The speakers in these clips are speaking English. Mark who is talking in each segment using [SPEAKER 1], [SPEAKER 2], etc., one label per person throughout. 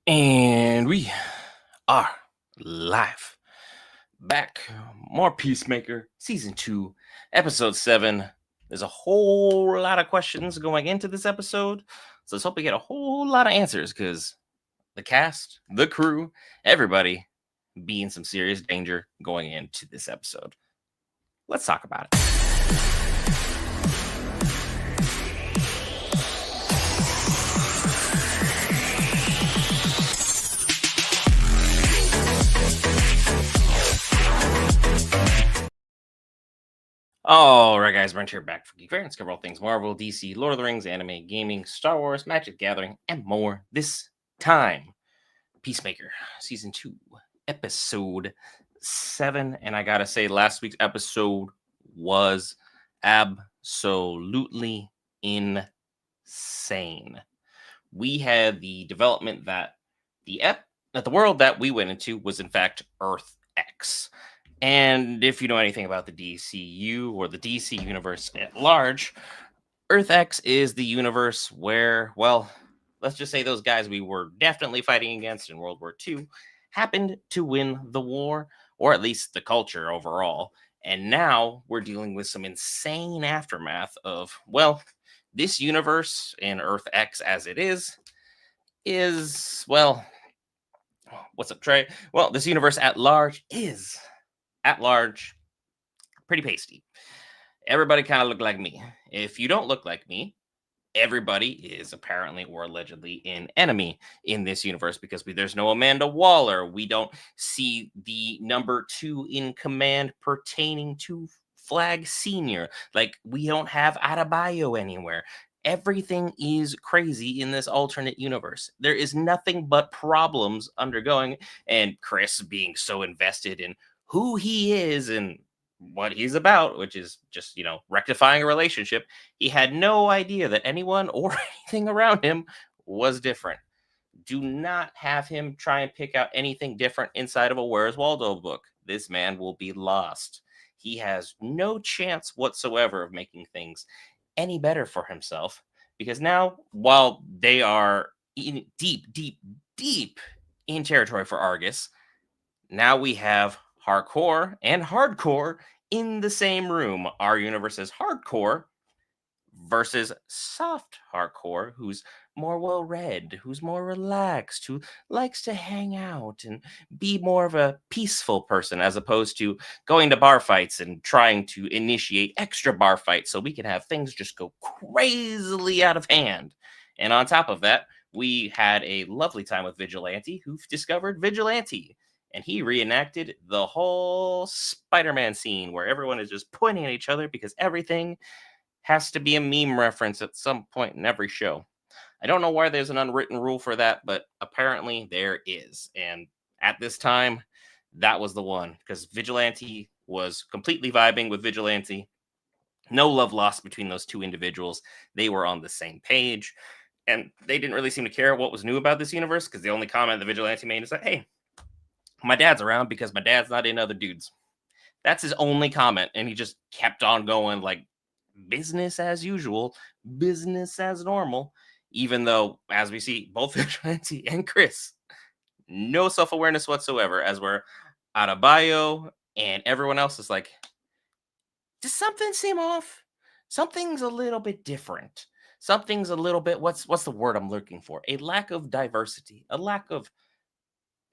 [SPEAKER 1] And we are live. Back. More Peacemaker, Season 2, Episode 7. There's a whole lot of questions going into this episode. So let's hope we get a whole lot of answers because the cast, the crew, everybody be in some serious danger going into this episode. Let's talk about it. All right, guys, Brent here back for Geek Variants. Cover all things Marvel, DC, Lord of the Rings, anime, gaming, Star Wars, Magic Gathering, and more. This time, Peacemaker, Season 2, Episode 7. And I gotta say, last week's episode was absolutely insane. We had the development that the world that we went into was in fact Earth X. And if you know anything about the DCU or the DC universe at large, Earth X is the universe where, well, let's just say those guys we were definitely fighting against in World War II happened to win the war, or at least the culture overall. And now we're dealing with some insane aftermath of, well, this universe in Earth X as it is, well, what's up, Trey? Well, this universe at large, pretty pasty. Everybody kind of look like me. If you don't look like me, everybody is apparently or allegedly an enemy in this universe because there's no Amanda Waller. We don't see the number 2 in command pertaining to Flag Senior. Like, we don't have Adebayo anywhere. Everything is crazy in this alternate universe. There is nothing but problems undergoing, and Chris being so invested in who he is and what he's about, which is just, rectifying a relationship. He had no idea that anyone or anything around him was different. Do not have him try and pick out anything different inside of a Where's Waldo book. This man will be lost. He has no chance whatsoever of making things any better for himself because now, while they are deep in territory for Argus, now we have hardcore and hardcore in the same room. Our universe is hardcore versus soft hardcore, who's more well read, who's more relaxed, who likes to hang out and be more of a peaceful person as opposed to going to bar fights and trying to initiate extra bar fights so we can have things just go crazily out of hand. And on top of that, we had a lovely time with Vigilante, who discovered Vigilante. And he reenacted the whole Spider-Man scene where everyone is just pointing at each other because everything has to be a meme reference at some point in every show. I don't know why there's an unwritten rule for that, but apparently there is. And at this time, that was the one because Vigilante was completely vibing with Vigilante. No love lost between those two individuals. They were on the same page. And they didn't really seem to care what was new about this universe because the only comment the Vigilante made is like, hey, my dad's around because my dad's not in other dudes. That's his only comment. And he just kept on going like business as usual, business as normal. Even though, as we see, both Vigilante and Chris, no self awareness whatsoever, as we're out of bio, and everyone else is like, does something seem off? Something's a little bit different. Something's a little bit, what's the word I'm looking for? A lack of diversity, a lack of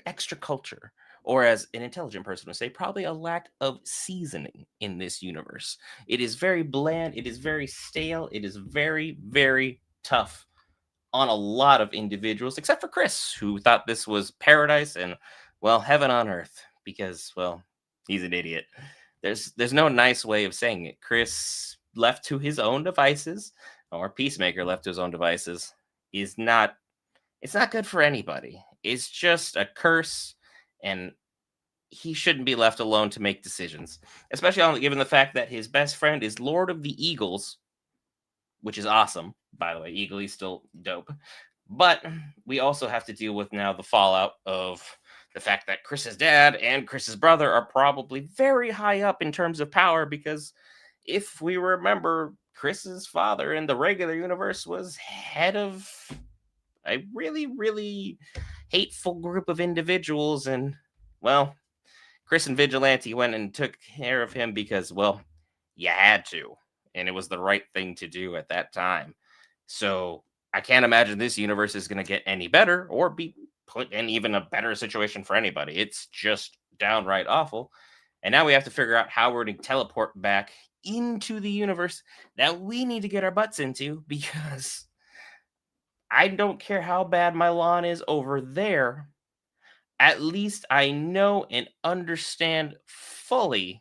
[SPEAKER 1] extra culture, or as an intelligent person would say, probably a lack of seasoning in this universe. It is very bland, it is very stale, it is very, very tough on a lot of individuals, except for Chris, who thought this was paradise and, well, heaven on earth, because, well, he's an idiot. There's no nice way of saying it. Chris, left to his own devices, or Peacemaker left to his own devices, is not it's not good for anybody. It's just a curse, and he shouldn't be left alone to make decisions, especially given the fact that his best friend is Lord of the Eagles, which is awesome, by the way. Eagle is still dope. But we also have to deal with now the fallout of the fact that Chris's dad and Chris's brother are probably very high up in terms of power because if we remember, Chris's father in the regular universe was head of a really, really hateful group of individuals. And, well, Chris and Vigilante went and took care of him because, well, you had to. And it was the right thing to do at that time. So I can't imagine this universe is going to get any better or be put in even a better situation for anybody. It's just downright awful. And now we have to figure out how we're going to teleport back into the universe that we need to get our butts into because I don't care how bad my lawn is over there. At least I know and understand fully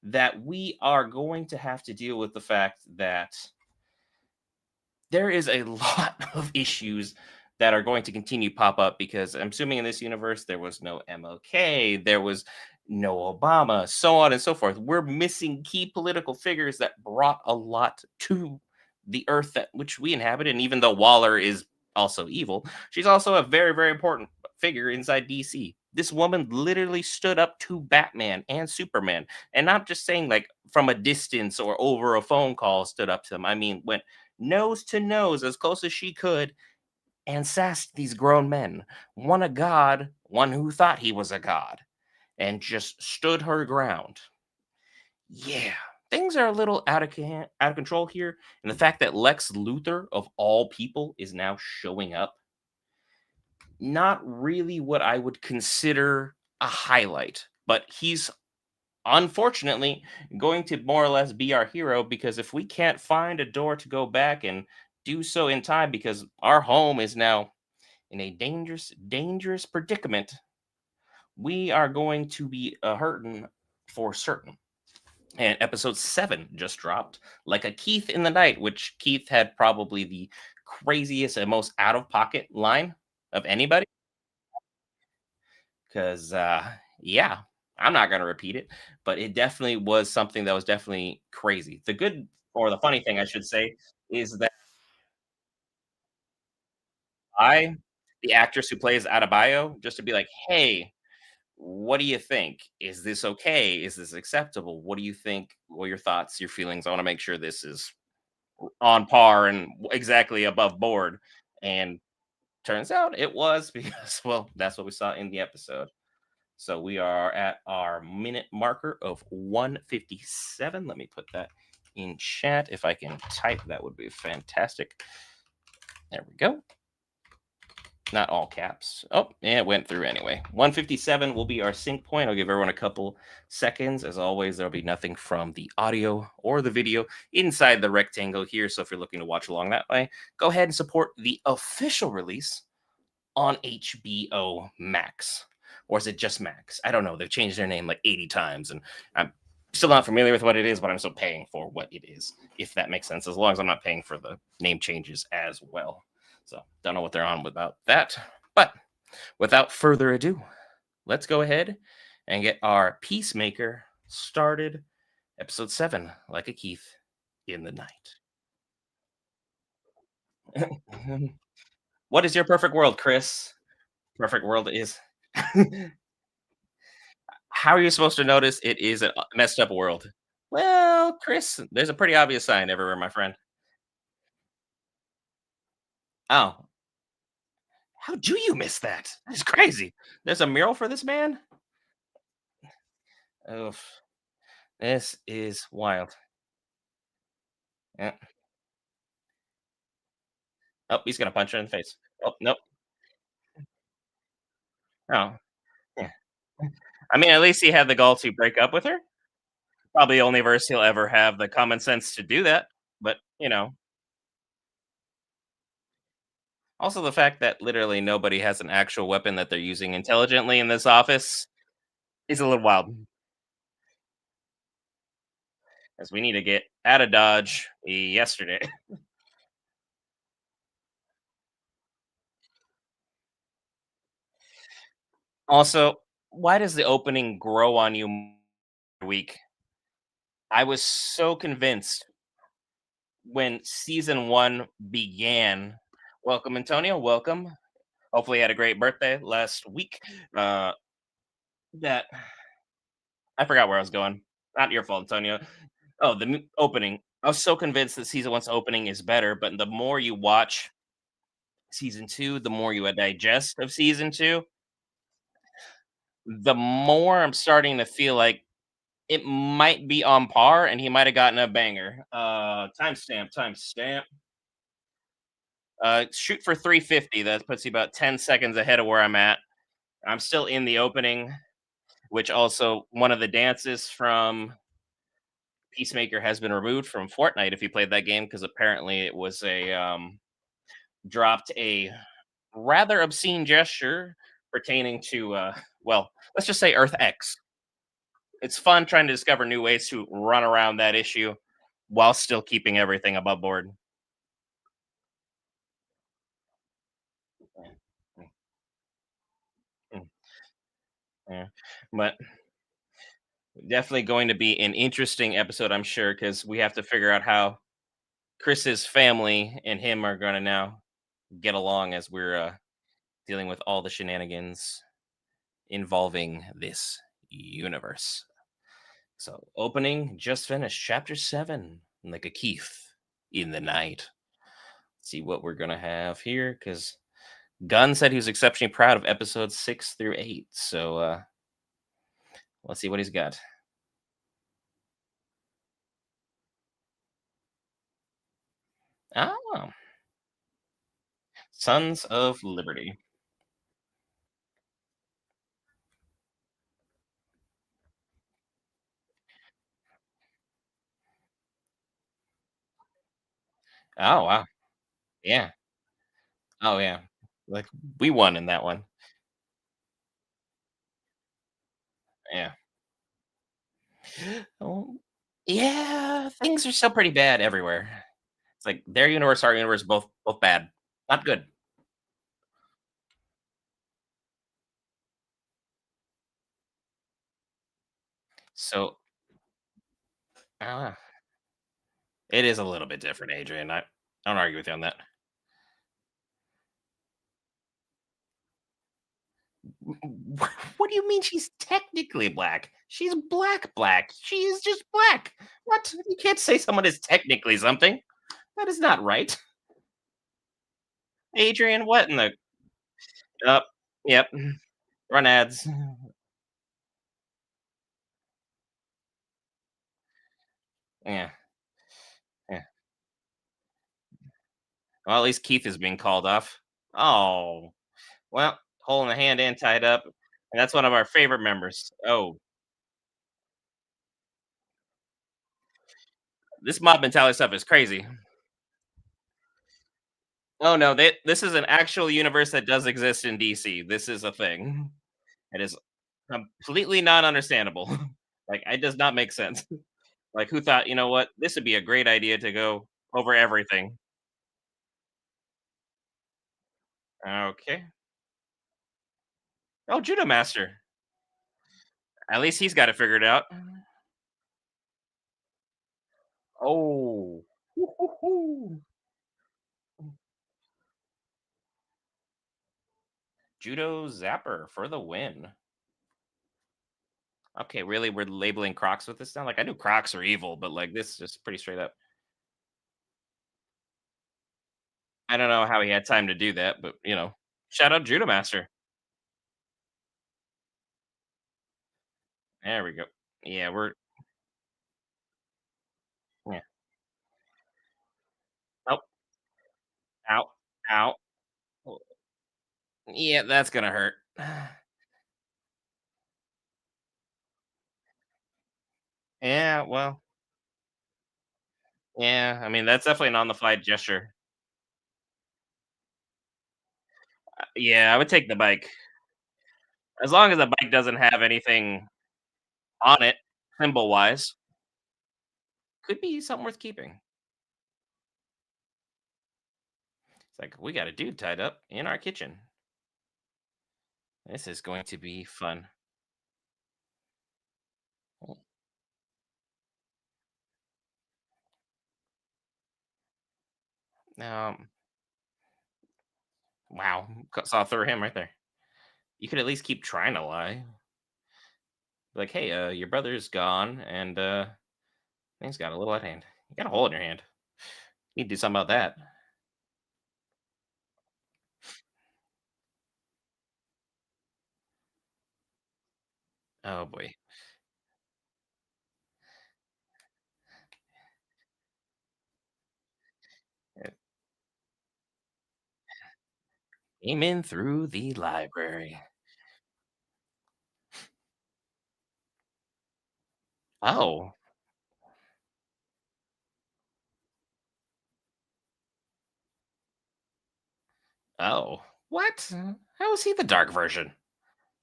[SPEAKER 1] that we are going to have to deal with the fact that there is a lot of issues that are going to continue pop up because I'm assuming in this universe there was no MLK, there was no Obama, so on and so forth. We're missing key political figures that brought a lot to the earth that which we inhabit. And even though Waller is also evil, she's also a very, very important figure inside DC. This woman literally stood up to Batman and Superman, and not just saying like from a distance or over a phone call stood up to them. I mean, went nose to nose as close as she could and sassed these grown men, one a god, one who thought he was a god, and just stood her ground. Yeah, things are a little out of control here, and the fact that Lex Luthor of all people is now showing up, not really what I would consider a highlight, but he's unfortunately going to more or less be our hero because if we can't find a door to go back and do so in time because our home is now in a dangerous predicament, we are going to be hurting for certain. And episode 7 just dropped, like a Keith in the night, which Keith had probably the craziest and most out of pocket line of anybody because yeah, I'm not going to repeat it, but it definitely was something that was definitely crazy. The good or the funny thing I should say is that I the actress who plays Adebayo just to be like, hey, what do you think? Is this okay? Is this acceptable? What do you think? What are your thoughts, your feelings? I want to make sure this is on par and exactly above board. And turns out it was because, well, that's what we saw in the episode. So we are at our minute marker of 157. Let me put that in chat. If I can type, that would be fantastic. There we go. Not all caps. Oh, yeah, it went through anyway. 157 will be our sync point. I'll give everyone a couple seconds. As always, there'll be nothing from the audio or the video inside the rectangle here. So if you're looking to watch along that way, go ahead and support the official release on HBO Max. Or is it just Max? I don't know. They've changed their name like 80 times, and I'm still not familiar with what it is, but I'm still paying for what it is, if that makes sense, as long as I'm not paying for the name changes as well. So, don't know what they're on about that. But without further ado, let's go ahead and get our Peacemaker started. Episode 7, like a Keith in the night. What is your perfect world, Chris? Perfect world is. How are you supposed to notice it is a messed up world? Well, Chris, there's a pretty obvious sign everywhere, my friend. Oh, how do you miss that? That's crazy. There's a mural for this man? Oof. This is wild. Yeah. Oh, he's gonna punch her in the face. Oh, nope. Oh, yeah. I mean, at least he had the gall to break up with her. Probably the only verse he'll ever have the common sense to do that. But, also the fact that literally nobody has an actual weapon that they're using intelligently in this office is a little wild. As we need to get out of Dodge yesterday. Also, why does the opening grow on you week? I was so convinced when season 1 began. Welcome, Antonio. Welcome. Hopefully, you had a great birthday last week. Uh, that I forgot where I was going. Not your fault, Antonio. Oh, the opening. I was so convinced that season 1's opening is better, but the more you watch Season 2, the more you digest of season 2, the more I'm starting to feel like it might be on par and he might have gotten a banger. Timestamp, timestamp. Shoot for 350. That puts you about 10 seconds ahead of where I'm at. I'm still in the opening, which also one of the dances from Peacemaker has been removed from Fortnite if you played that game because apparently it was a dropped a rather obscene gesture pertaining to well, let's just say Earth X. It's fun trying to discover new ways to run around that issue while still keeping everything above board. Mm, mm, yeah. But definitely going to be an interesting episode, I'm sure, because we have to figure out how Chris's family and him are going to now get along as we're dealing with all the shenanigans involving this universe. So, opening just finished, chapter 7, like a Keith in the night. See what we're going to have here, because Gunn said he was exceptionally proud of episodes 6 through 8. So, let's see what he's got. Oh, Sons of Liberty. Oh, wow. Yeah. Oh, yeah. Like, we won in that one. Yeah. Oh, yeah, things are still pretty bad everywhere. It's like their universe, our universe, both bad. Not good. So, uh, it is a little bit different, Adrian. I don't argue with you on that. What do you mean she's technically black? She's black, black. She is just black. What? You can't say someone is technically something. That is not right. Adrian, what in the up? Yep. Run ads. Yeah. Yeah. Well, at least Keith is being called off. Oh. Well, holding a hand and tied up. And that's one of our favorite members. Oh, this mob mentality stuff is crazy. Oh no, this is an actual universe that does exist in DC. This is a thing. It is completely not understandable. Like, it does not make sense. Like, who thought, you know what? This would be a great idea to go over everything. Okay. Oh, Judo Master. At least he's got it figured out. Oh. Woo-hoo-hoo. Judo Zapper for the win. Okay, really? We're labeling Crocs with this now? Like, I knew Crocs are evil, but like this is just pretty straight up. I don't know how he had time to do that, but shout out Judo Master. There we go. Yeah, we're yeah. Oh, ow, ow. Oh, yeah, that's gonna hurt. Yeah, well, yeah. I mean, that's definitely an on the fly gesture. Yeah, I would take the bike as long as the bike doesn't have anything on it, symbol wise. Could be something worth keeping. It's like we got a dude tied up in our kitchen. This is going to be fun. Um, wow, saw through him right there. You could at least keep trying to lie. Like, hey, your brother's gone, and things got a little out of hand. You got a hole in your hand. You need to do something about that. Oh boy. Came in through the library. Oh, oh. What? How is he the dark version?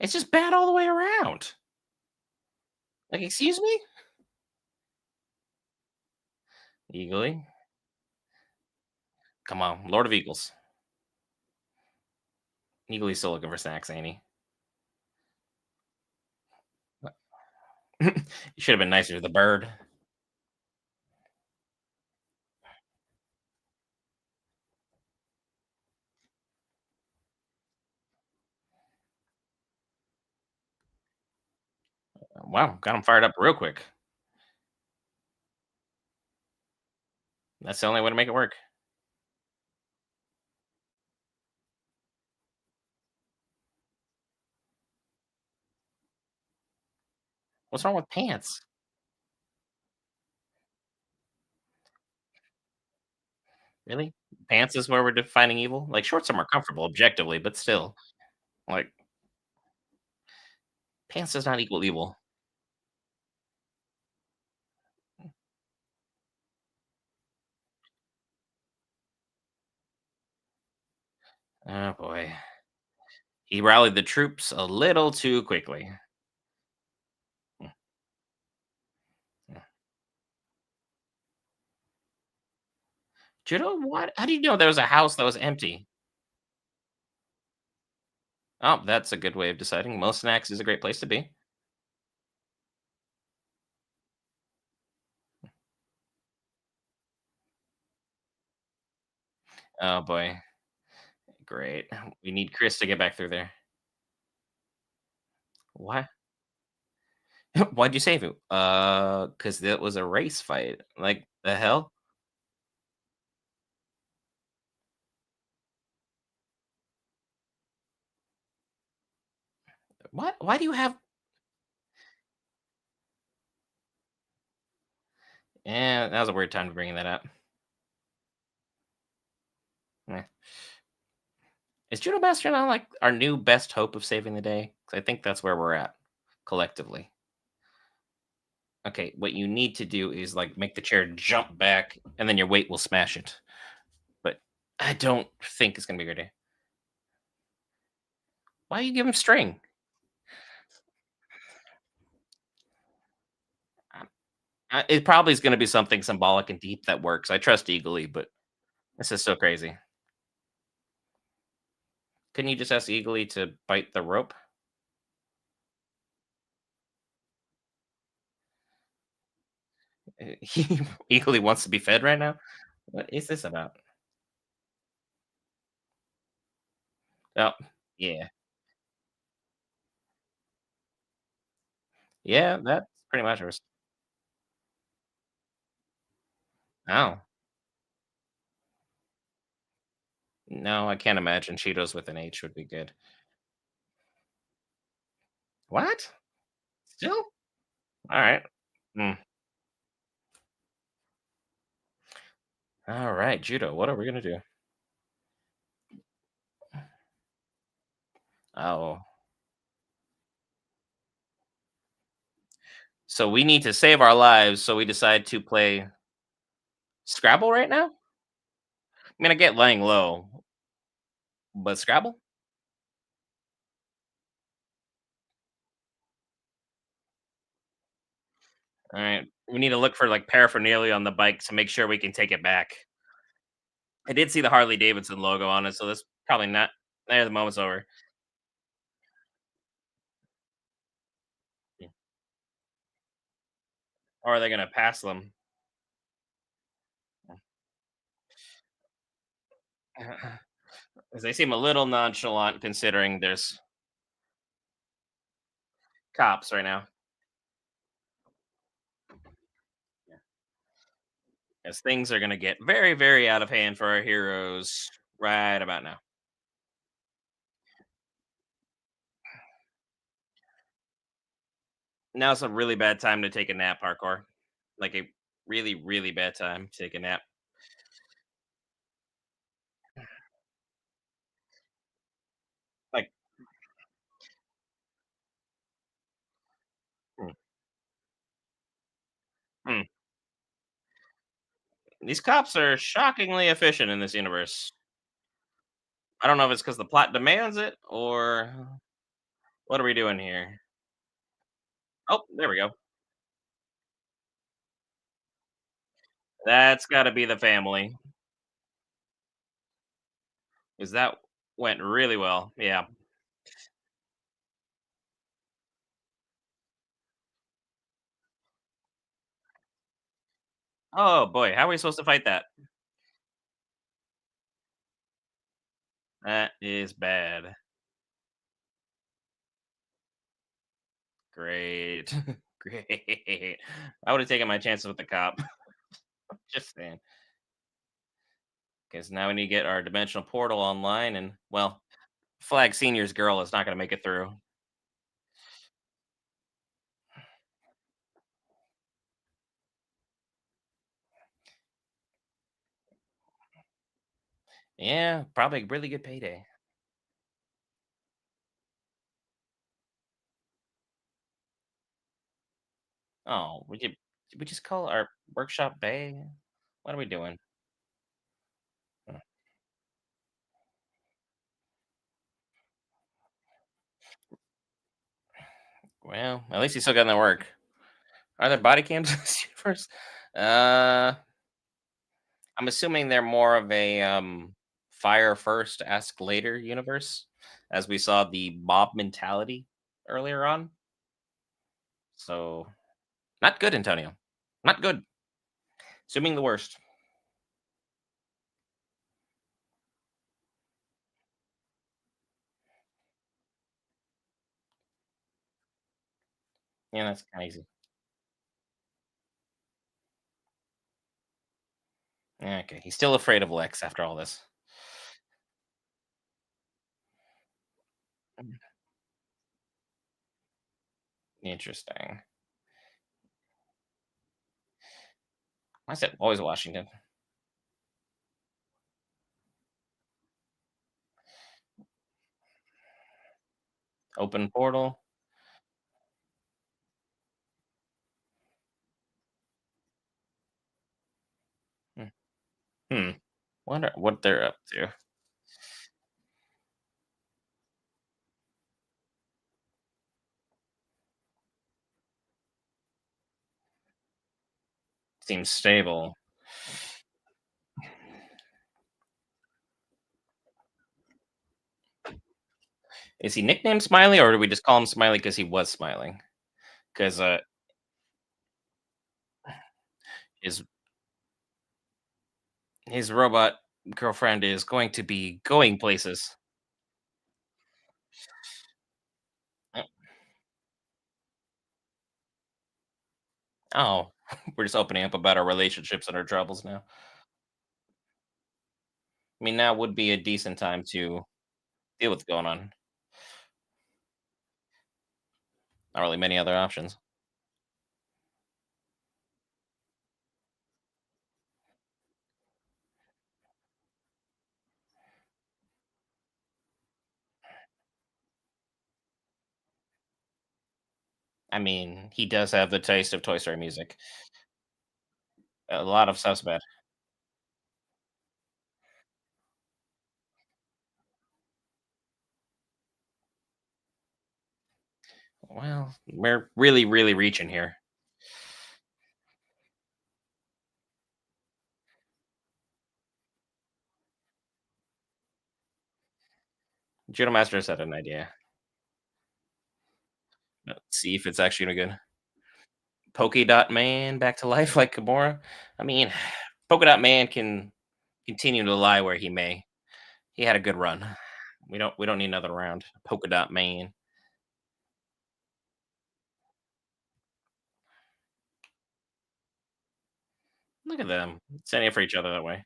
[SPEAKER 1] It's just bad all the way around. Like, excuse me? Eagly? Come on, Lord of Eagles. Eagly's still looking for snacks, ain't he? You should have been nicer to the bird. Wow, got him fired up real quick. That's the only way to make it work. What's wrong with pants? Really? Pants is where we're defining evil? Like, shorts are more comfortable objectively, but still, like, pants does not equal evil. Oh boy. He rallied the troops a little too quickly. Mm, mm. Judo, what? How do you know there was a house that was empty? Oh, that's a good way of deciding. Most snacks is a great place to be. Oh boy. Great. We need Chris to get back through there. Why? Why'd you save him? Because that was a race fight. Like, the hell? What? Why do you have. Yeah, that was a weird time to bring that up. Eh. Is Judo Master now like our new best hope of saving the day? 'Cause I think that's where we're at collectively. Okay, what you need to do is like make the chair jump back, and then your weight will smash it. But I don't think it's gonna be a good day. Why you give him string? Um, it probably is gonna be something symbolic and deep that works. I trust Eagly, but this is so crazy. Couldn't you just ask Eagly to bite the rope? He Eagly wants to be fed right now. What is this about? Oh, yeah, yeah. That's pretty much hers. Oh, no, I can't imagine Cheetos with an H would be good. What? Still? All right. Mm. All right, judo. What are we gonna do? Oh, so we need to save our lives. So we decide to play Scrabble right now. I mean, I get laying low, but Scrabble. All right. We need to look for like paraphernalia on the bike to make sure we can take it back. I did see the Harley Davidson logo on it, so that's probably not. There, the moment's over. Or are they gonna pass them? 'Cause they seem a little nonchalant considering there's cops right now. As things are gonna get very, very out of hand for our heroes right about now. Now's a really bad time to take a nap, hardcore. Like a really, really bad time to take a nap. Like, mm, mm. These cops are shockingly efficient in this universe. I don't know if it's because the plot demands it or what are we doing here? Oh, there we go. That's got to be the family, because that went really well. Yeah. Oh boy, how are we supposed to fight that? That is bad. Great. Great. I would have taken my chances with the cop. Just saying. Because now we need to get our dimensional portal online, and well, Flag Senior's girl is not going to make it through. Yeah, probably a really good payday. Oh, did we just call our workshop bay? What are we doing? Uh, Well, at least he's still getting to work. Are there body cams in this universe? Uh, I'm assuming they're more of a fire first, ask later universe, as we saw the mob mentality earlier on. So not good, Antonio. Not good. Assuming the worst. Yeah, that's kind of easy. Yeah, okay, he's still afraid of Lex after all this. Mm, interesting. I said always Washington. Open portal. Hmm. Hmm. Wonder what they're up to. Seems stable. Is he nicknamed Smiley, or do we just call him Smiley because he was smiling? Because his his robot girlfriend is going to be going places. Uh, Oh, we're just opening up about our relationships and our troubles now. I mean, now would be a decent time to deal with what's going on. Not really many other options. I mean, he does have the taste of Toy Story music. A lot of stuff's bad. Well, we're really, really reaching here. Judo Masters had an idea. Let's see if it's actually any good. Polka Dot Man back to life like Gamora. I mean, Polka Dot Man can continue to lie where he may. He had a good run. We don't need another round. Polka Dot Man. Look at them standing up for each other that way.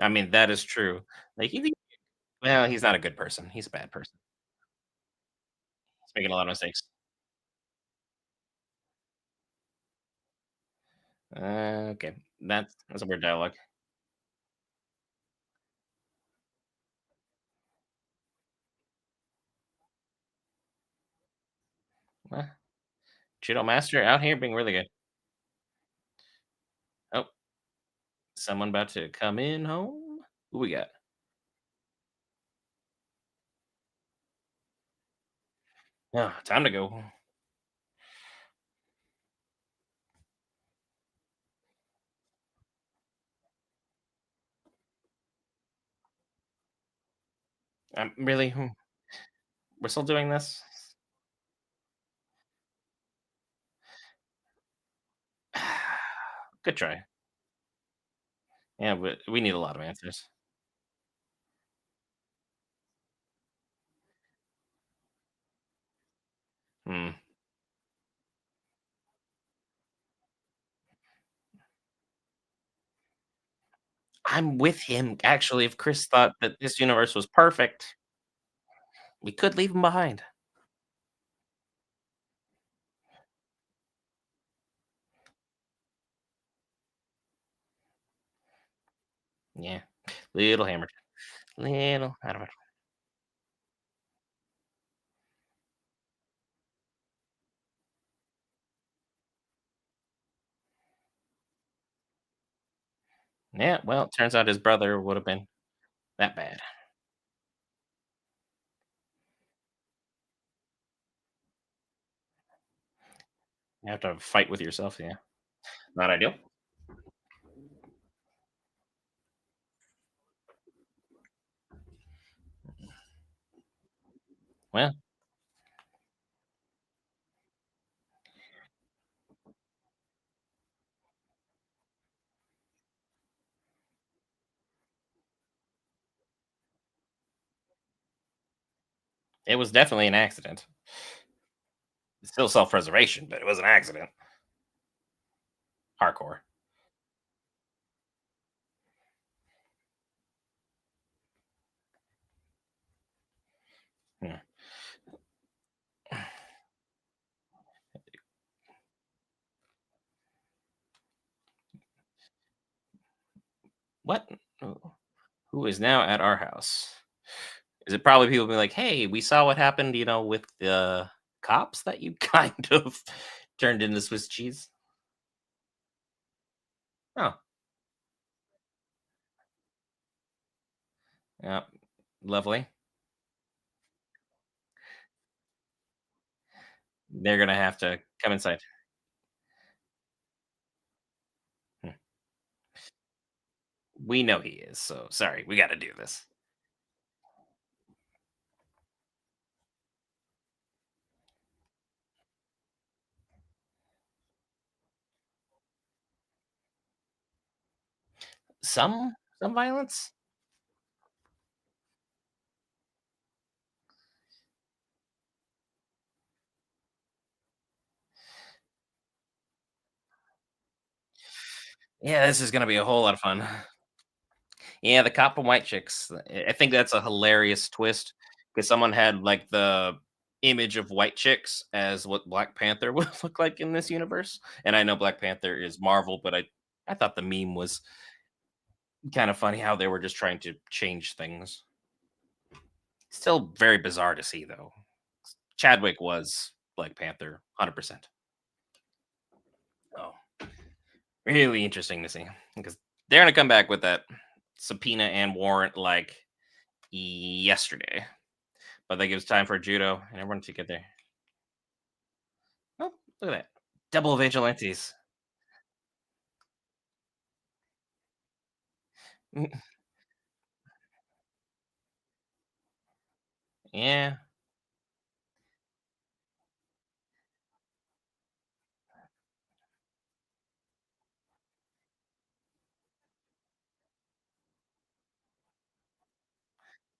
[SPEAKER 1] I mean, that is true. Like, well, he's not a good person. He's a bad person. Making a lot of mistakes. Okay, that's a weird dialogue. Well, Judo Master out here being really good. Oh, someone about to come in home. Who we got? Oh, time to go. Really? We're still doing this? Good try. Yeah, we need a lot of answers. Hmm. I'm with him. Actually, if Chris thought that this universe was perfect, we could leave him behind. Yeah, little hammered, little out of it. Yeah, well, it turns out his brother would have been that bad. You have to fight with yourself. Yeah, not ideal. Well, it was definitely an accident. It's still self-preservation, but it was an accident. Hardcore. Yeah. What? Who is now at our house? Is it probably people being like, "Hey, we saw what happened, with the cops that you kind of turned into Swiss cheese." Oh, yeah, lovely. They're gonna have to come inside. Hmm. We know he is, so sorry, we gotta do this. Some violence? Yeah, this is gonna be a whole lot of fun. Yeah, the cop and white chicks. I think that's a hilarious twist because someone had like the image of white chicks as what Black Panther would look like in this universe. And I know Black Panther is Marvel, but I thought the meme was kind of funny how they were just trying to change things. Still very bizarre to see though. Chadwick was Black Panther, 100%. Oh, really interesting to see because they're gonna come back with that subpoena and warrant like yesterday. But that gives time for judo and everyone to get there. Oh, look at that. Double vigilantes. Mm, yeah.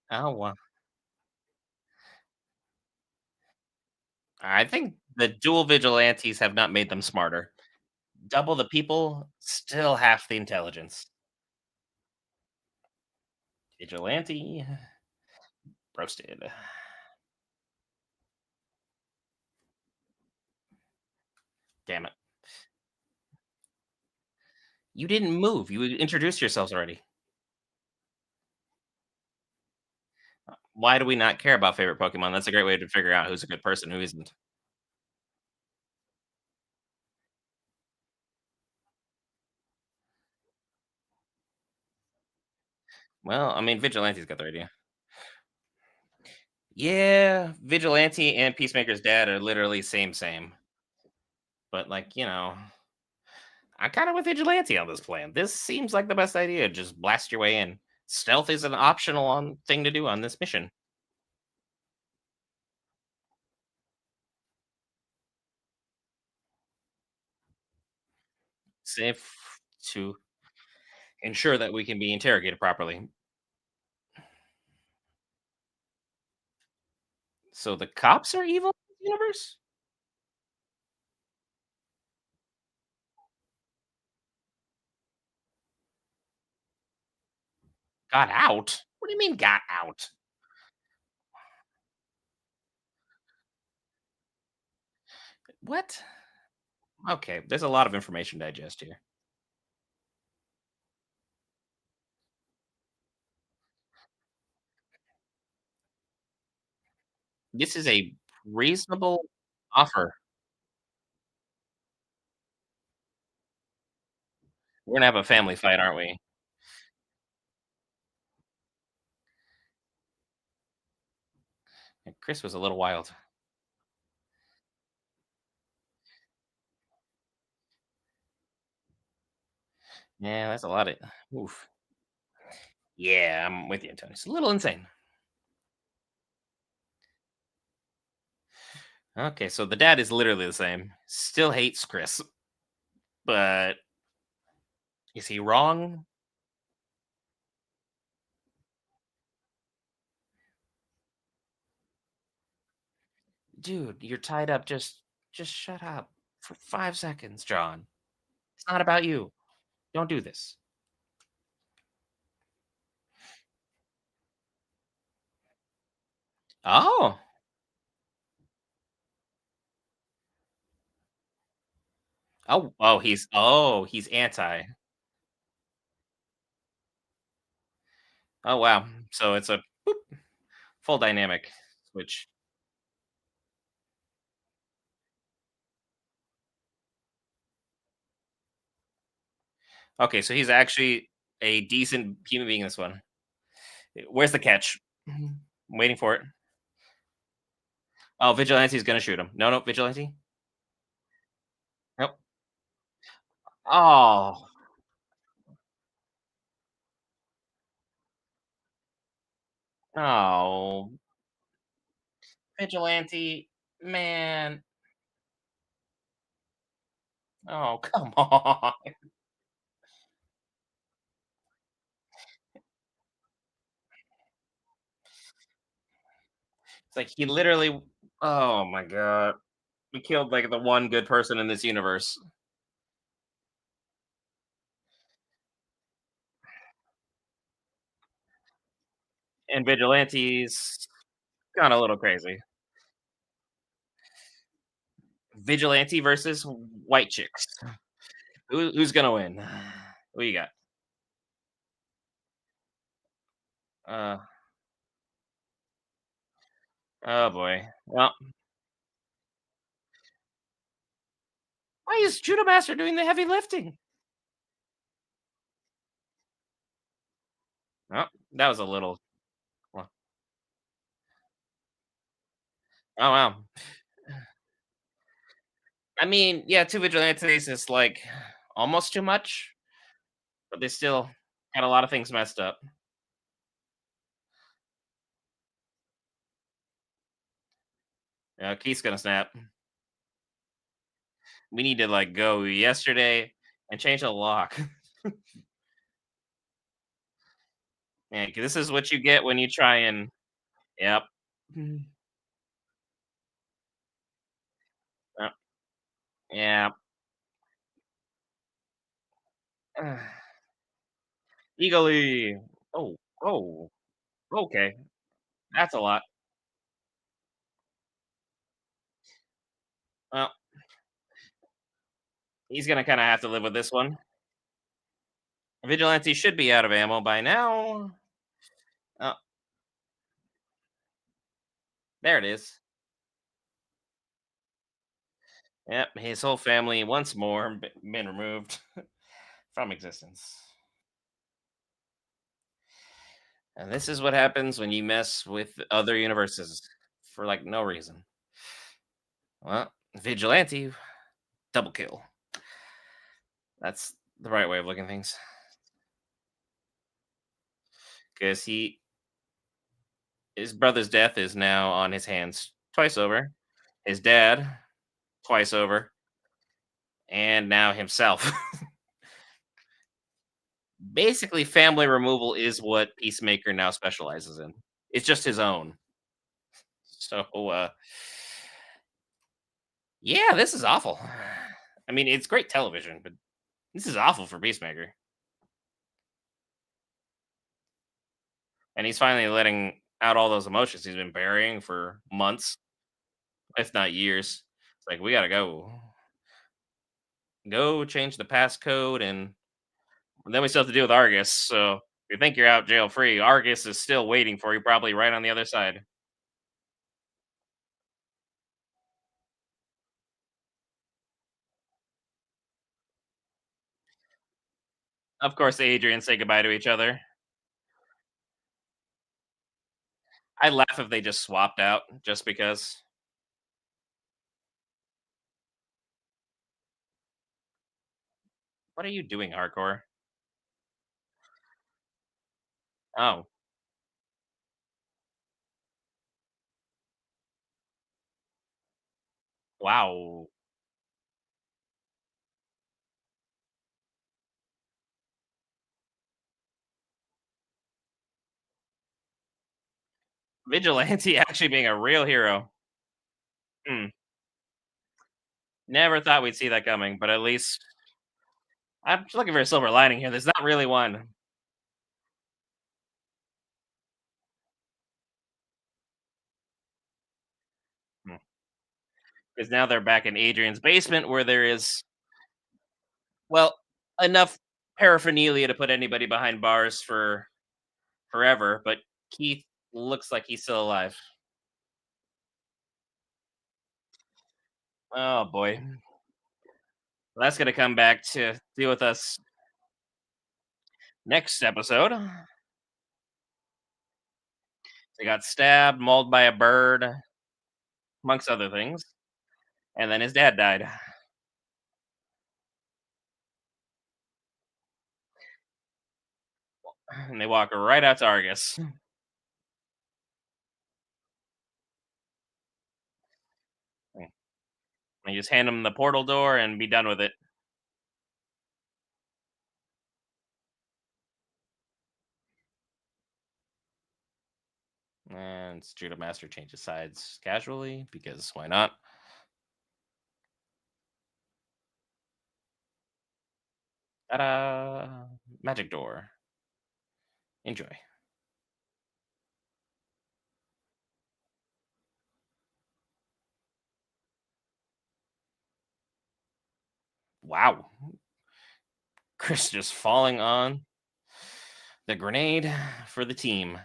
[SPEAKER 1] Oh, well. I think the dual vigilantes have not made them smarter. Double the people, still half the intelligence. Vigilante roasted. Damn it. You didn't move. You introduced yourselves already. Why do we not care about favorite Pokemon? That's a great way to figure out who's a good person, who isn't. Well, I mean, Vigilante's got the idea. Yeah, Vigilante and Peacemaker's dad are literally same. But like, I'm kind of with Vigilante on this plan. This seems like the best idea. Just blast your way in. Stealth is an optional thing to do on this mission. Safe to ensure that we can be interrogated properly. So the cops are evil in this universe? Got out? What do you mean got out? What? Okay, there's a lot of information to digest here. This is a reasonable offer. We're gonna have a family fight, aren't we? Chris was a little wild. Yeah, that's a lot of oof. Yeah, I'm with you, Tony. It's a little insane. Okay, so the dad is literally the same. Still hates Chris, but is he wrong? Dude, you're tied up. Just shut up for 5 seconds, John. It's not about you. Don't do this. Oh. He's anti. Oh wow. So it's a boop, full dynamic switch. Okay, so he's actually a decent human being in this one. Where's the catch? I'm waiting for it. Oh, Vigilante's gonna shoot him. No, no, Vigilante. Nope. Oh, oh, Vigilante, man. Oh, come on. It's like he literally. Oh my god, we killed like the one good person in this universe, and Vigilante's gone a little crazy. Vigilante versus white chicks. Who's gonna win? Who you got? Uh, oh boy. Well, why is Judo Master doing the heavy lifting? Oh, that was a little. Well, oh wow. I mean, yeah, two vigilantes is like almost too much, but they still got a lot of things messed up. Keith's gonna snap. We need to like go yesterday and change the lock. Yeah, 'cause this is what you get when you try and. Yep. Mm. Yep. Yeah. Eagerly. Oh. Oh. Okay. That's a lot. Well, He's gonna kind of have to live with this one. Vigilante should be out of ammo by now. Oh, there it is. Yep, his whole family once more been removed from existence. And this is what happens when you mess with other universes for like no reason. Well, Vigilante, double kill. That's the right way of looking at things. Because his brother's death is now on his hands twice over. His dad, twice over. And now himself. Basically, family removal is what Peacemaker now specializes in. It's just his own. So, yeah, this is awful. I mean, it's great television, but this is awful for Peacemaker. And he's finally letting out all those emotions he's been burying for months, if not years. It's like we gotta go change the passcode, and then we still have to deal with Argus. So if you think you're out jail free, Argus is still waiting for you, probably right on the other side. Of course, Adrian say goodbye to each other. I laugh if they just swapped out just because. What are you doing, hardcore? Oh, wow. Vigilante actually being a real hero. Hmm. Never thought we'd see that coming, but at least I'm just looking for a silver lining here. There's not really one. Because now they're back in Adrian's basement where there is, well, enough paraphernalia to put anybody behind bars for forever, but Keith looks like he's still alive. Oh boy. Well, that's going to come back to deal with us next episode. He got stabbed, mauled by a bird, amongst other things. And then his dad died. And they walk right out to Argus. And you just hand him the portal door and be done with it. And Judo Master changes sides casually because why not? Ta-da! Magic door. Enjoy. Wow. Chris just falling on the grenade for the team.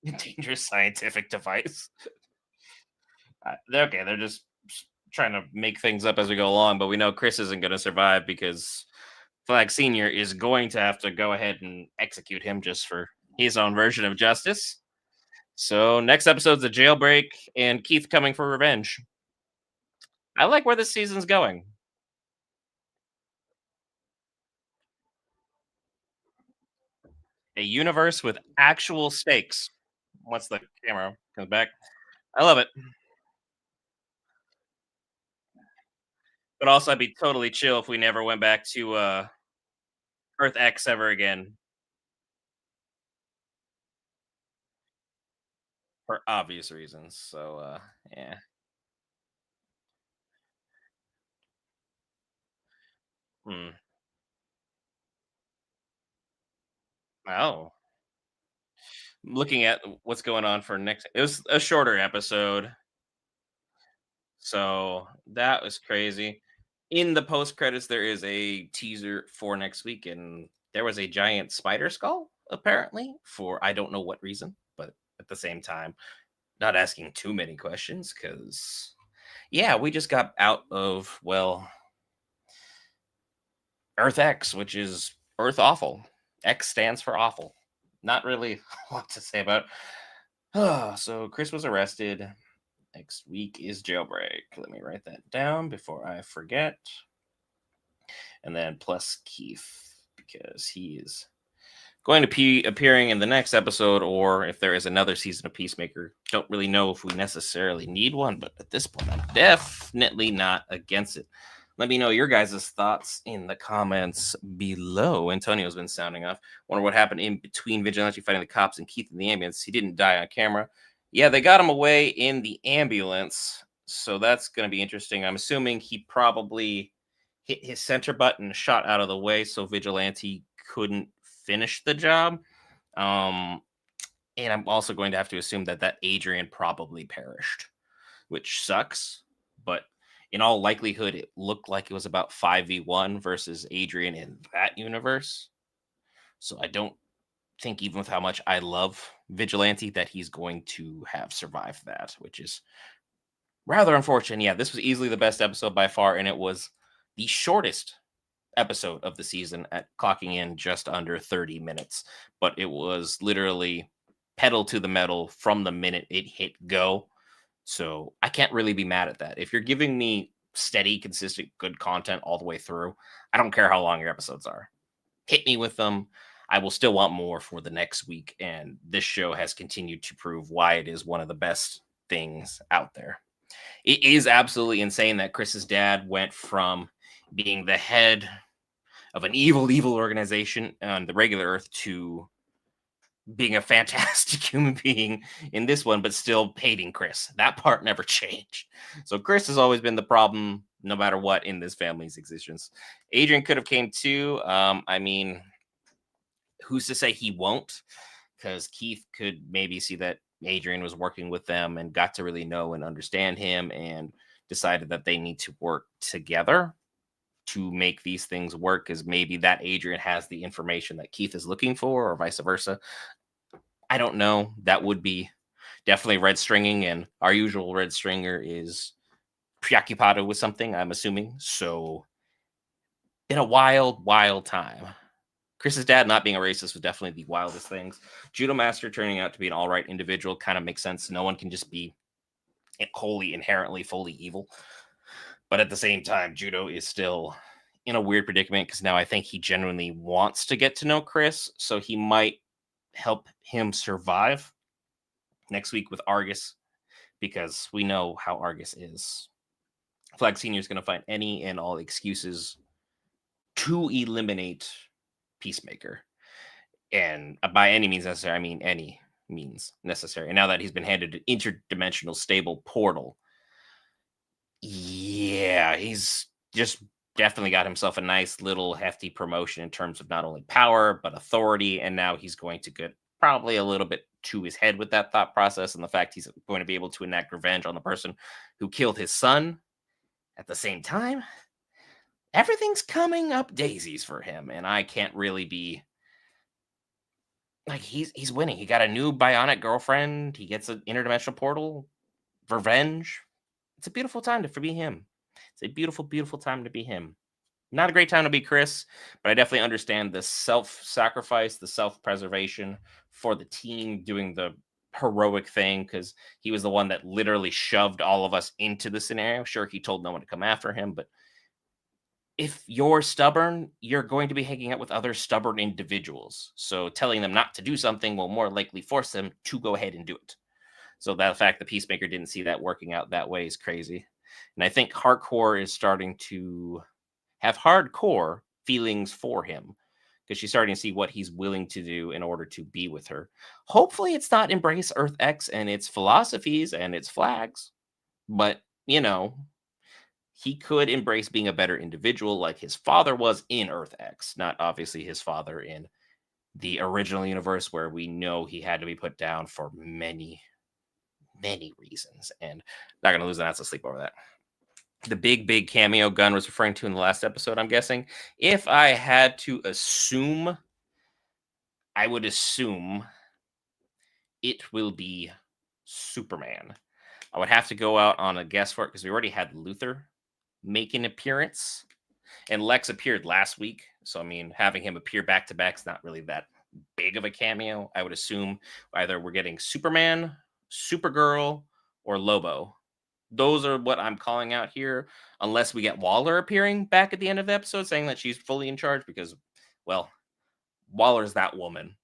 [SPEAKER 1] Dangerous scientific device. They're okay. They're just trying to make things up as we go along, but we know Chris isn't going to survive because Flag Senior is going to have to go ahead and execute him just for his own version of justice. So next episode's a jailbreak and Keith coming for revenge. I like where this season's going. A universe with actual stakes. Once the camera comes back, I love it. But also, I'd be totally chill if we never went back to Earth X ever again for obvious reasons. So, yeah. Hmm. Oh, Looking at what's going on for next, it was a shorter episode, so that was crazy. In the post credits, there is a teaser for next week, and there was a giant spider skull apparently for I don't know what reason, but at the same time, not asking too many questions because yeah, we just got out of Earth X, which is Earth Awful. X stands for awful. Not really a lot to say about. So Chris was arrested. Next week is jailbreak. Let me write that down before I forget. And then plus Keith, because he is going to be appearing in the next episode, or if there is another season of Peacemaker. Don't really know if we necessarily need one, but at this point, I'm definitely not against it. Let me know your guys' thoughts in the comments below. Antonio's been sounding off. Wonder what happened in between Vigilante fighting the cops and Keith in the ambulance. He didn't die on camera. Yeah, they got him away in the ambulance. So that's going to be interesting. I'm assuming he probably hit his center button, shot out of the way, so Vigilante couldn't finish the job. Um, and I'm also going to have to assume that Adrian probably perished, which sucks. But in all likelihood, it looked like it was about 5v1 versus Adrian in that universe. So I don't think, even with how much I love Vigilante, that he's going to have survived that, which is rather unfortunate. Yeah, this was easily the best episode by far, and it was the shortest episode of the season at clocking in just under 30 minutes. But it was literally pedal to the metal from the minute it hit go. So I can't really be mad at that. If you're giving me steady, consistent, good content all the way through, I don't care how long your episodes are. Hit me with them. I will still want more for the next week. And this show has continued to prove why it is one of the best things out there. It is absolutely insane that Chris's dad went from being the head of an evil organization on the regular Earth to being a fantastic human being in this one, but still hating Chris. That part never changed. So Chris has always been the problem, no matter what, in this family's existence. Adrian could have came too. I mean, who's to say he won't? Because Keith could maybe see that Adrian was working with them and got to really know and understand him and decided that they need to work together to make these things work, because maybe that Adrian has the information that Keith is looking for, or vice versa. I don't know. That would be definitely red stringing, and our usual red stringer is preoccupied with something, I'm assuming. So, in a wild time. Chris's dad not being a racist was definitely the wildest things. Judo Master turning out to be an all right individual kind of makes sense. No one can just be wholly, inherently, fully evil. But at the same time, Judo is still in a weird predicament because now I think he genuinely wants to get to know Chris. So he might help him survive next week with Argus, because we know how Argus is. Flag Senior is going to find any and all excuses to eliminate Peacemaker. And by any means necessary, I mean any means necessary. And now that he's been handed an interdimensional stable portal, yeah, he's just definitely got himself a nice little hefty promotion in terms of not only power but authority. And now he's going to get probably a little bit to his head with that thought process, and the fact he's going to be able to enact revenge on the person who killed his son. At the same time, everything's coming up daisies for him, and I can't really be like, he's winning. He got a new bionic girlfriend. He gets an interdimensional portal. Revenge. It's a beautiful time to be him. It's a beautiful, beautiful time to be him. Not a great time to be Chris, but I definitely understand the self-sacrifice, the self-preservation for the team, doing the heroic thing, because he was the one that literally shoved all of us into the scenario. Sure, he told no one to come after him, but if you're stubborn, you're going to be hanging out with other stubborn individuals. So telling them not to do something will more likely force them to go ahead and do it. So that fact the Peacemaker didn't see that working out that way is crazy. And I think Hardcore is starting to have hardcore feelings for him, because she's starting to see what he's willing to do in order to be with her. Hopefully it's not embrace Earth X and its philosophies and its flags, but he could embrace being a better individual like his father was in Earth X, not obviously his father in the original universe where we know he had to be put down for many, many reasons. And not going to lose an ounce of sleep over that. The big cameo Gunn was referring to in the last episode, I'm guessing. If I had to assume, I would assume it will be Superman. I would have to go out on a guess for it because we already had Luther make an appearance, and Lex appeared last week. So, I mean, having him appear back to back is not really that big of a cameo. I would assume either we're getting Superman, Supergirl, or Lobo. Those are what I'm calling out here, unless we get Waller appearing back at the end of the episode saying that she's fully in charge because, well, Waller's that woman.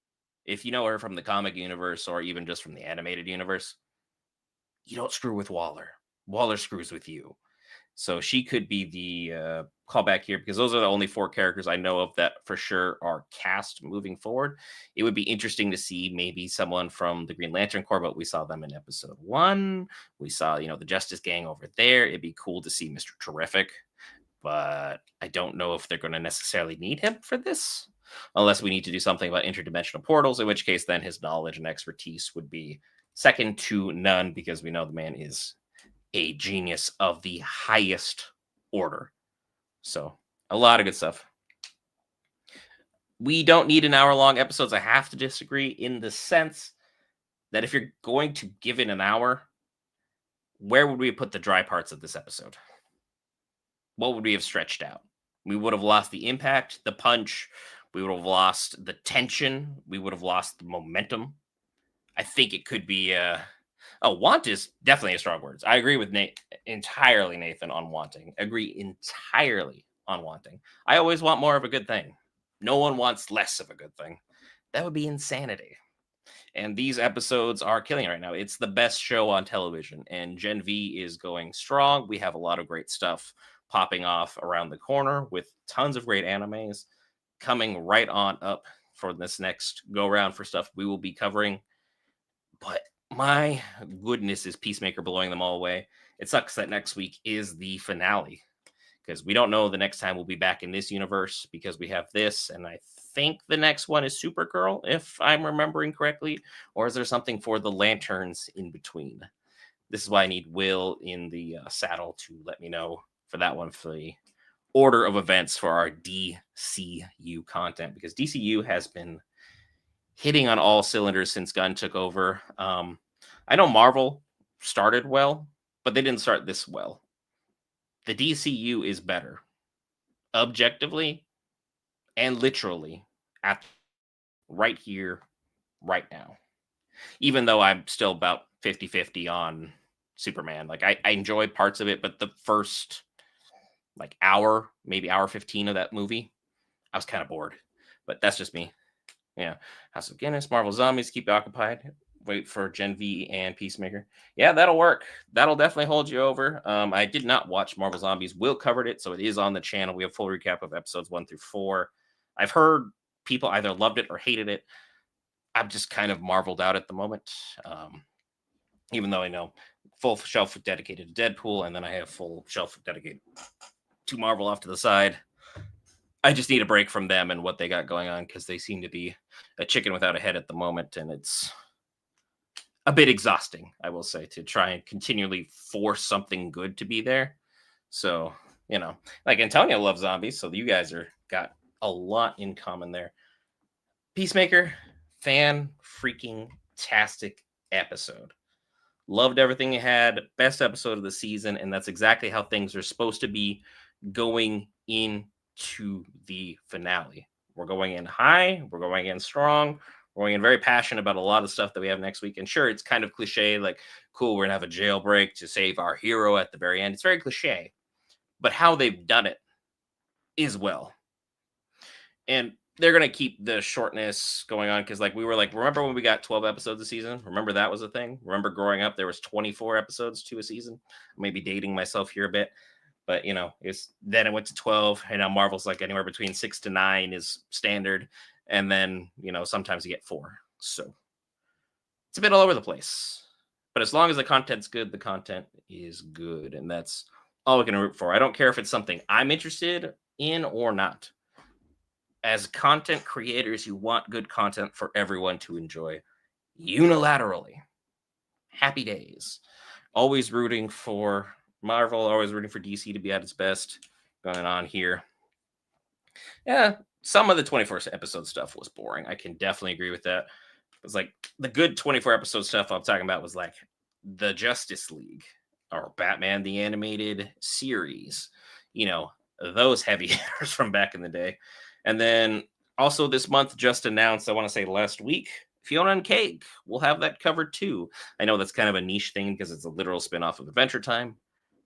[SPEAKER 1] If you know her from the comic universe or even just from the animated universe, you don't screw with Waller. Waller screws with you. So she could be the callback here because those are the only 4 characters I know of that for sure are cast moving forward. It would be interesting to see maybe someone from the Green Lantern Corps, but we saw them in episode 1. We saw, the Justice Gang over there. It'd be cool to see Mr. Terrific, but I don't know if they're going to necessarily need him for this, unless we need to do something about interdimensional portals, in which case then his knowledge and expertise would be second to none because we know the man is a genius of the highest order. So a lot of good stuff. We don't need an hour-long episodes. I have to disagree in the sense that if you're going to give it an hour, where would we put the dry parts of this episode? What would we have stretched out? We would have lost the impact, the punch. We would have lost the tension. We would have lost the momentum. I think it could be want is definitely a strong word. I agree with Nate entirely, Nathan, on wanting. Agree entirely on wanting. I always want more of a good thing. No one wants less of a good thing. That would be insanity. And these episodes are killing it right now. It's the best show on television, and Gen V is going strong. We have a lot of great stuff popping off around the corner with tons of great animes coming right on up for this next go round for stuff we will be covering. But my goodness, is Peacemaker blowing them all away. It sucks that next week is the finale because we don't know the next time we'll be back in this universe because we have this. And I think the next one is Supergirl, if I'm remembering correctly. Or is there something for the Lanterns in between? This is why I need Will in the saddle to let me know for that one for the order of events for our DCU content, because DCU has been hitting on all cylinders since Gunn took over. I know Marvel started well, but they didn't start this well. The DCU is better, objectively and literally, at right here, right now. Even though I'm still about 50-50 on Superman. Like I enjoy parts of it, but the first hour, maybe hour 15 of that movie, I was kind of bored. But that's just me. Yeah. House of Guinness, Marvel Zombies, keep you occupied. Wait for Gen V and Peacemaker. Yeah, that'll work. That'll definitely hold you over. I did not watch Marvel Zombies. Will covered it, so it is on the channel. We have full recap of episodes 1 through 4. I've heard people either loved it or hated it. I'm just kind of marveled out at the moment. Even though I know full shelf dedicated to Deadpool, and then I have full shelf dedicated to Marvel off to the side. I just need a break from them and what they got going on because they seem to be a chicken without a head at the moment, and it's a bit exhausting, I will say, to try and continually force something good to be there. So, like Antonio loves zombies, so you guys got a lot in common there. Peacemaker, fan freaking tastic episode. Loved everything it had. Best episode of the season, and that's exactly how things are supposed to be going into the finale. We're going in high. We're going in strong. We're going in very passionate about a lot of stuff that we have next week. And sure, it's kind of cliche, like, cool, we're going to have a jailbreak to save our hero at the very end. It's very cliche. But how they've done it is well. And they're going to keep the shortness going on because, remember when we got 12 episodes a season? Remember that was a thing? Remember growing up, there was 24 episodes to a season? Maybe dating myself here a bit. But, then it went to 12, and now Marvel's anywhere between 6 to 9 is standard. And then, sometimes you get 4. So it's a bit all over the place. But as long as the content's good, the content is good. And that's all we can root for. I don't care if it's something I'm interested in or not. as content creators, you want good content for everyone to enjoy unilaterally. Happy days. Always rooting for Marvel, always rooting for DC to be at its best going on here. Yeah, some of the 24 episode stuff was boring. I can definitely agree with that. It was like the good 24 episode stuff I'm talking about was like the Justice League or Batman the Animated Series. You know, those heavy hitters from back in the day. And then also this month just announced, I want to say last week, Fiona and Cake. We'll have that covered too. I know that's kind of a niche thing because it's a literal spin-off of Adventure Time,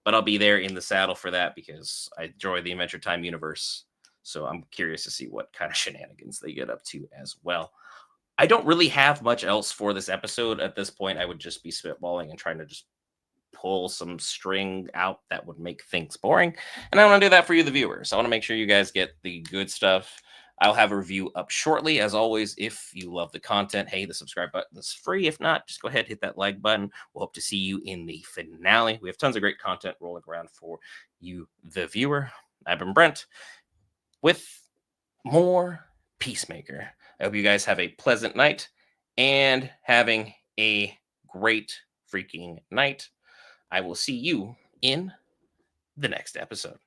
[SPEAKER 1] but I'll be there in the saddle for that because I enjoy the Adventure Time universe. So I'm curious to see what kind of shenanigans they get up to as well. I don't really have much else for this episode at this point. I would just be spitballing and trying to just pull some string out that would make things boring. And I want to do that for you, the viewers. I want to make sure you guys get the good stuff. I'll have a review up shortly. As always, if you love the content, hey, the subscribe button is free. If not, just go ahead, hit that like button. We'll hope to see you in the finale. We have tons of great content rolling around for you, the viewer. I've been Brent with more Peacemaker. I hope you guys have a pleasant night and having a great freaking night. I will see you in the next episode.